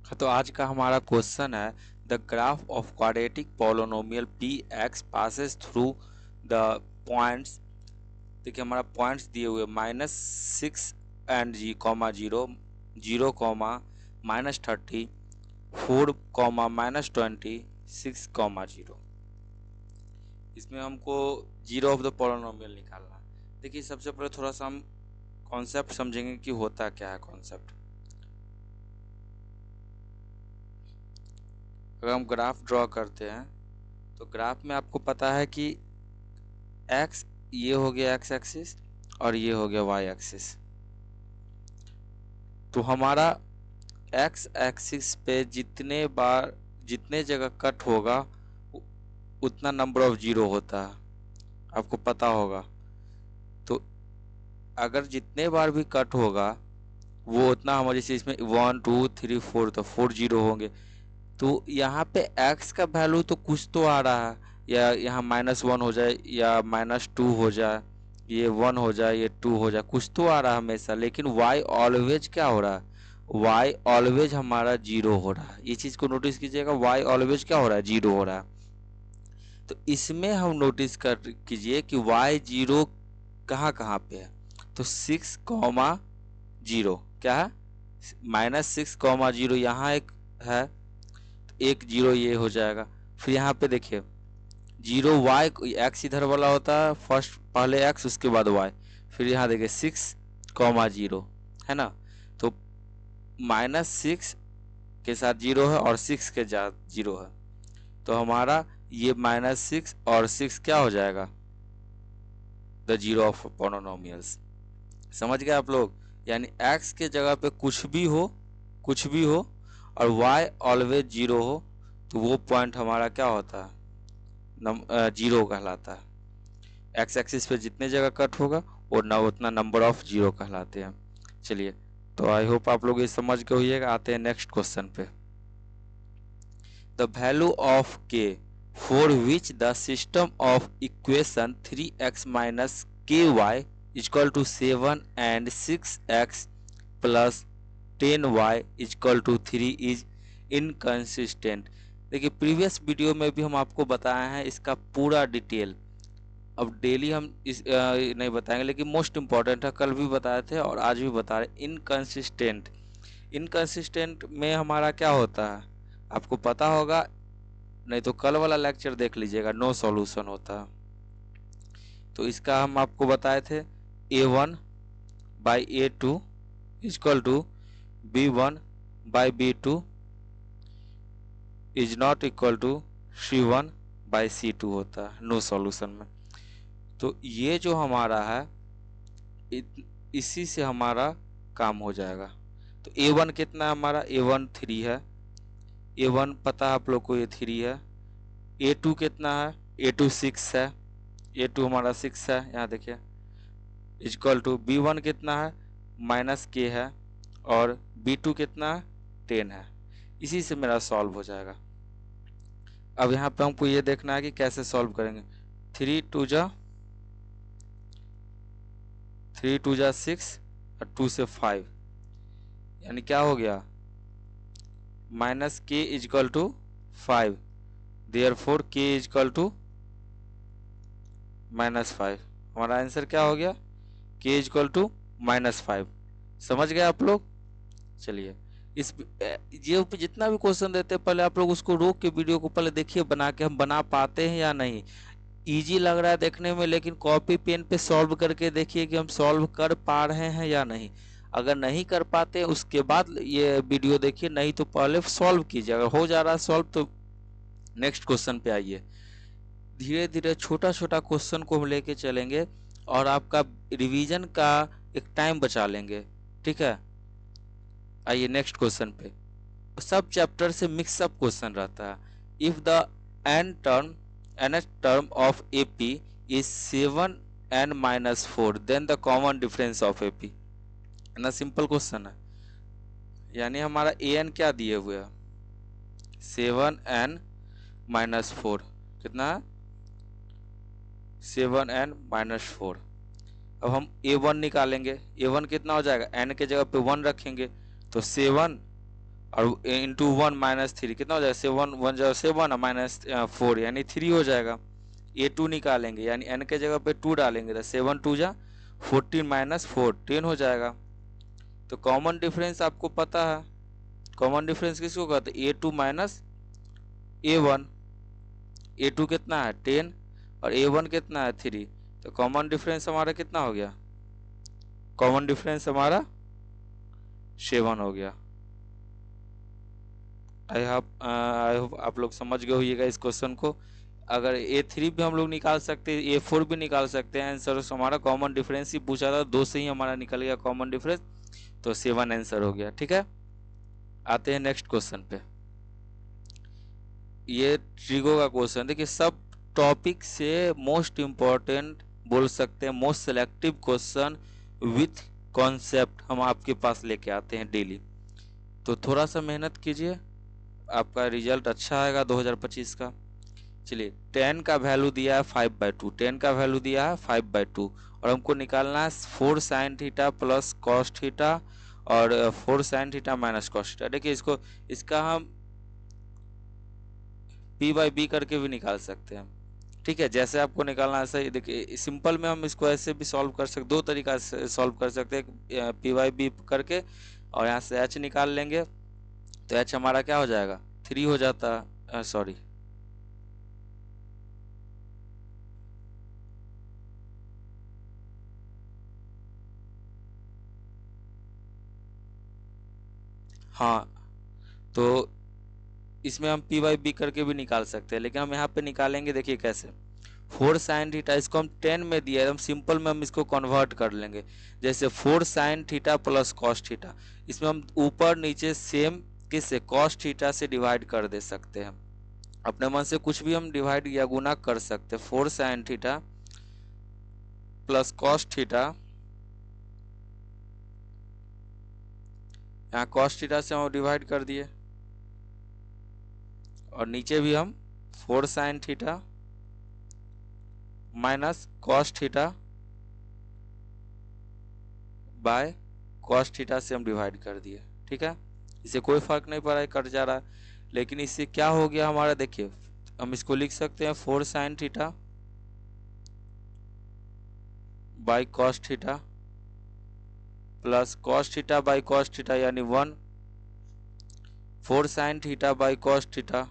तो आज का हमारा क्वेश्चन है the graph of quadratic polynomial P X passes through the points. देखिए हमारा पॉइंट्स दिए हुए -6 and G comma zero, 0 -30, 4 -20, 6 zero. इसमें हमको जीरो ऑफ द पॉलिनोमियल निकालना है। देखिए सबसे पहले थोड़ा सा हम कॉन्सेप्ट समझेंगे कि होता क्या है कॉन्सेप्ट। अगर हम ग्राफ ड्रॉ करते हैं तो ग्राफ में आपको पता है कि एक्स ये हो गया एक्स एक्सिस और ये हो गया वाई एक्सिस। तो हमारा एक्स एक्सिस पे जितने जगह कट होगा उतना नंबर ऑफ जीरो होता है, आपको पता होगा। तो अगर जितने बार भी कट होगा वो उतना हमारे जैसे इसमें 1 2 3 4 तो 4 जीरो होंगे। तो यहाँ पे x का वैल्यू तो कुछ तो आ रहा है, या यहाँ -1 हो जाए या -2 हो जाए, ये 1 हो जाए ये 2 हो जाए, कुछ तो आ रहा है हमेशा। लेकिन y ऑलवेज क्या हो रहा है, y ऑलवेज हमारा जीरो हो रहा है। ये चीज को नोटिस कीजिएगा, y ऑलवेज क्या हो रहा है, जीरो हो रहा है। तो इसमें हम नोटिस कर कीजिए कि y जीरो कहाँ कहाँ पे है। तो 6, 0 क्या है, -6, 0 यहाँ एक है, एक जीरो ये हो जाएगा। फिर यहाँ पे देखिए जीरो वाई, एक्स इधर वाला होता है, फर्स्ट पहले एक्स उसके बाद वाई। फिर यहाँ देखिए 6, 0 है ना। तो -6 के साथ जीरो है और 6 के साथ जीरो है। तो हमारा ये -6 और 6 क्या हो जाएगा, द जीरो ऑफ पॉलिनोमियल्स। समझ गए आप लोग। यानी x के जगह पे कुछ भी हो और y ऑलवेज जीरो हो तो वो पॉइंट हमारा क्या होता है, जीरो कहलाता है। एक्स एक्सिस पे जितने जगह कट होगा वो उतना नंबर ऑफ जीरो कहलाते हैं। चलिए, तो आई होप आप लोग ये समझ के होइएगा। आते हैं नेक्स्ट क्वेश्चन पे। The value of K for which the system of equation 3x minus K Y equal to 7 and 6x plus 10y equal to 3 is inconsistent. देखिए प्रीवियस वीडियो में भी हम आपको बताए हैं इसका पूरा डिटेल। अब डेली हम नहीं बताएंगे, लेकिन मोस्ट इम्पॉर्टेंट है, कल भी बताए थे और आज भी बता रहे। इनकंसिस्टेंट, इनकंसिस्टेंट में हमारा क्या होता है आपको पता होगा, नहीं तो कल वाला लेक्चर देख लीजिएगा, नो सॉल्यूशन होता है। तो इसका हम आपको बताए थे A1/A2 equal to B1/B2 is not equal to C1/C2 होता है नो सॉल्यूशन में। तो ये जो हमारा है इसी से हमारा काम हो जाएगा। तो A1 कितना है हमारा, A1 3 है, A1 पता है आप लोग को, ये 3 है। A2 कितना है, A2 6 है, A2 हमारा 6 है, यहाँ देखिए इक्वल टू B1 कितना है, -k है, और B2 कितना है, 10 है। इसी से मेरा सॉल्व हो जाएगा। अब यहाँ पे हमको ये देखना है कि कैसे सॉल्व करेंगे। 3 2 जा 6 और 2 से 5, यानी क्या हो गया, -k equal to 5, therefore k equal to -5। हमारा आंसर क्या हो गया, k इक्वल टू -5। समझ गए आप लोग। चलिए, इस ये जितना भी क्वेश्चन देते हैं पहले आप लोग उसको रोक के वीडियो को पहले देखिए बना के, हम बना पाते हैं या नहीं। इजी लग रहा है देखने में, लेकिन कॉपी पेन पे सॉल्व करके देखिए कि हम सॉल्व कर पा रहे हैं या नहीं। अगर नहीं कर पाते उसके बाद ये वीडियो देखिए, नहीं तो पहले सॉल्व कीजिए। अगर हो जा रहा है सॉल्व तो नेक्स्ट क्वेश्चन पे आइए। धीरे धीरे छोटा छोटा क्वेश्चन को हम लेके चलेंगे और आपका रिवीजन का एक टाइम बचा लेंगे, ठीक है। आइए नेक्स्ट क्वेश्चन पे। सब चैप्टर से मिक्सअप क्वेश्चन रहता है। If the nth term of AP is 7n-4 then the common difference of AP, है ना। सिंपल क्वेश्चन है। यानी हमारा an क्या दिए हुए है, 7n-4, कितना है, 7n-4। अब हम A1 निकालेंगे। A1 कितना हो जाएगा, n के जगह पे 1 रखेंगे तो 7 और इंटू 1 - 3 कितना हो जाएगा, 7 1 जाओ 7 -4 यानी 3 हो जाएगा। A2 निकालेंगे यानी n के जगह पे 2 डालेंगे तो 7 2 जा 14 - 4 10 हो जाएगा। तो कॉमन डिफरेंस आपको पता है, कॉमन डिफरेंस किसको कहते हैं, A2 माइनस A1। A2 कितना है 10 और A1 कितना है 3, तो कॉमन डिफरेंस हमारा कितना हो गया, कॉमन डिफरेंस हमारा 7 हो गया। आई होप आप लोग समझ गए होइएगा इस क्वेश्चन को। अगर A3 भी हम लोग निकाल सकते हैं, A4 भी निकाल सकते हैं आंसर, हमारा कॉमन डिफरेंस ही पूछा था, 2 से ही हमारा निकल गया कॉमन डिफरेंस, तो 7 आंसर हो गया। ठीक है, आते हैं नेक्स्ट क्वेश्चन पे। ये ट्रिगो का क्वेश्चन, देखिए सब टॉपिक से मोस्ट इम्पोर्टेंट बोल सकते हैं, most selective question with concept हम आपके पास लेके आते हैं डेली। तो थोड़ा सा मेहनत कीजिए, आपका रिजल्ट अच्छा आएगा 2025 का। चलिए 10 का वैल्यू दिया है 5/2, 10 का वैल्यू दिया है 5/2 और हमको निकालना है 4 sin theta plus cos theta और 4 sin theta minus cos theta. देखिए इसका हम p/b करके भी निकाल सकते हैं। ठीक है, जैसे आपको निकालना है सही, देखिए सिंपल में हम इसको ऐसे भी सॉल्व कर सकते, दो तरीका से सॉल्व कर सकते हैं, p/b करके और यहाँ से h निकाल लेंगे तो h हमारा क्या हो जाएगा 3 हो जाता, सॉरी हाँ, तो इसमें हम p/b करके भी निकाल सकते हैं, लेकिन हम यहाँ पे निकालेंगे देखिए कैसे। 4 sin थीटा इसको हम 10 में दिया है, हम सिंपल में हम इसको कन्वर्ट कर लेंगे, जैसे 4 sin theta plus cos theta, इसमें हम ऊपर नीचे सेम किससे कॉस थीटा से डिवाइड कर दे सकते हैं, अपने मन से कुछ भी हम डिवाइड या गुना कर सकते हैं। 4 sin theta plus cos theta, यहाँ कॉस थीटा से हम डिवाइड कर दिए और नीचे भी हम 4 sin theta minus cos theta by cos theta से हम डिवाइड कर दिए। ठीक है, इससे कोई फर्क नहीं पड़ा है, कट जा रहा है, लेकिन इससे क्या हो गया हमारा, देखिए हम इसको लिख सकते हैं 4 sin theta by cos theta plus cos theta by cos theta यानी 1, 4 sin theta by cos theta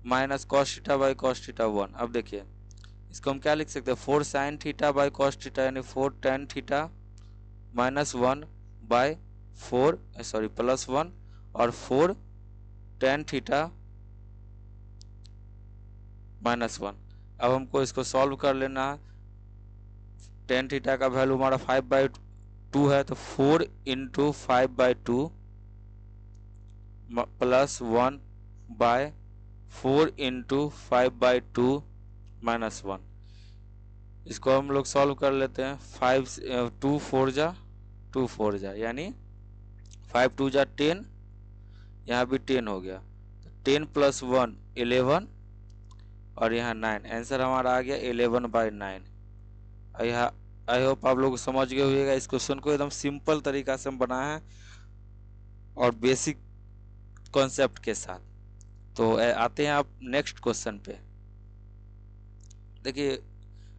minus cos theta by cos theta 1। अब देखिए इसको हम क्या लिख सकते हैं, 4 sin theta by cos theta यानी 4 tan theta minus 1 by 4 sorry plus 1 और 4 tan थीटा माइनस 1। अब हमको इसको सॉल्व कर लेना है, tan थीटा का वैल्यू हमारा 5/2 है, तो 4 into 5/2 plus 1 by 4 into 5/2 minus 1। इसको हम लोग सॉल्व कर लेते हैं, 5 2 4 जा 2 4 जा यानी 5 2 जा 10, यहाँ भी 10 हो गया, 10 प्लस 1 11 और यहाँ 9, आंसर हमारा आ गया 11/9। आई होप आप लोग समझ गए होइएगा इस क्वेश्चन को, एकदम सिंपल तरीका से हम बनाए हैं और बेसिक कॉन्सेप्ट के साथ। तो आते हैं आप नेक्स्ट क्वेश्चन पे। देखिए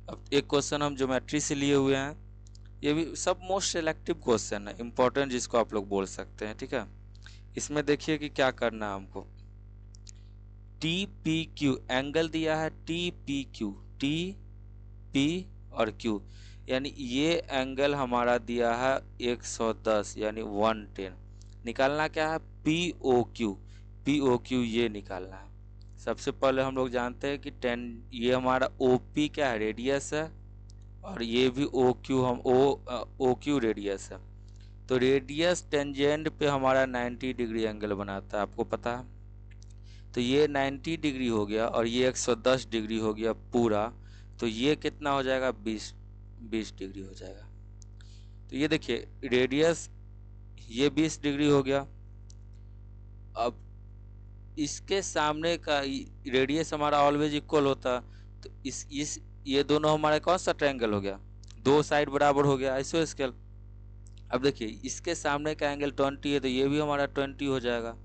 अब एक क्वेश्चन हम ज्योमेट्री से लिए हुए हैं, ये भी सब मोस्ट सिलेक्टिव क्वेश्चन है, इंपॉर्टेंट जिसको आप लोग बोल सकते हैं। ठीक है, इसमें देखिए कि क्या करना है हमको, टी पी क्यू एंगल दिया है, T P Q, T P और क्यू, यानी ये एंगल हमारा दिया है 110 यानी 110। निकालना क्या है P O Q, P O Q ये निकालना है। सबसे पहले हम लोग जानते हैं कि 10 ये हमारा ओ पी क्या है रेडियस है और ये भी ओ क्यू हम ओ क्यू रेडियस है, तो रेडियस टेंजेंट पे हमारा 90 डिग्री एंगल बनाता है, आपको पता है। तो ये 90 डिग्री हो गया और ये 110 डिग्री हो गया पूरा, तो ये कितना हो जाएगा 20 डिग्री हो जाएगा। तो ये देखिए रेडियस ये 20 डिग्री हो गया। अब इसके सामने का रेडियस हमारा ऑलवेज इक्वल होता, तो इस ये दोनों हमारा कौन सा ट्रायंगल हो गया, दो साइड बराबर हो गया आइसोस्केल। अब देखिए इसके सामने का एंगल 20 है तो ये भी हमारा 20 हो जाएगा।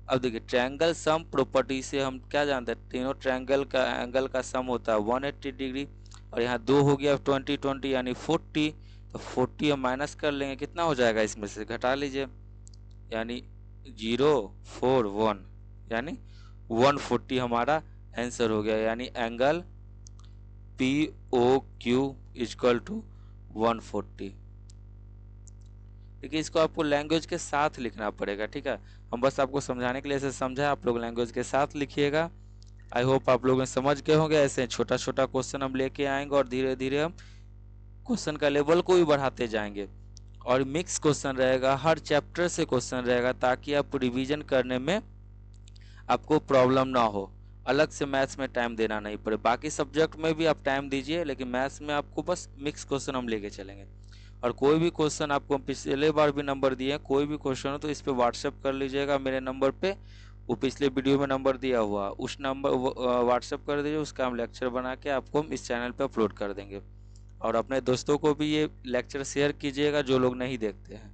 अब देखिए ट्रायंगल सम प्रॉपर्टी से हम क्या जानते हैं, तीनों ट्रायंगल का एंगल का सम होता है 180 डिग्री, और यहाँ दो हो गया 20 20 यानी 40, तो 40 हम माइनस कर लेंगे, कितना हो जाएगा इसमें से घटा लीजिए, यानी 041 यानी 140 हमारा आंसर हो गया, यानी angle P O Q is equal to 140। देखिए इसको आपको लैंग्वेज के साथ लिखना पड़ेगा, ठीक है, हम बस आपको समझाने के लिए ऐसे समझा, आप लोग लैंग्वेज के साथ लिखिएगा। आई होप आप लोग समझ गए होंगे। ऐसे छोटा छोटा क्वेश्चन हम लेके आएंगे और धीरे धीरे हम क्वेश्चन का लेवल को भी बढ़ाते जाएंगे, और मिक्स क्वेश्चन रहेगा, हर चैप्टर से क्वेश्चन रहेगा, ताकि आप रिवीजन करने में आपको प्रॉब्लम ना हो, अलग से मैथ्स में टाइम देना नहीं पड़े। बाकी सब्जेक्ट में भी आप टाइम दीजिए, लेकिन मैथ्स में आपको बस मिक्स क्वेश्चन हम लेके चलेंगे। और कोई भी क्वेश्चन आपको पिछले बार भी नंबर दिए, कोई भी क्वेश्चन हो तो इस पे व्हाट्सएप कर लीजिएगा मेरे नंबर पे, वो पिछले वीडियो में नंबर दिया हुआ उस नंबर व्हाट्सएप कर दीजिए, उसका हम लेक्चर बना के आपको हम इस चैनल पे अपलोड कर देंगे। और अपने दोस्तों को भी ये लेक्चर शेयर कीजिएगा जो लोग नहीं देखते हैं।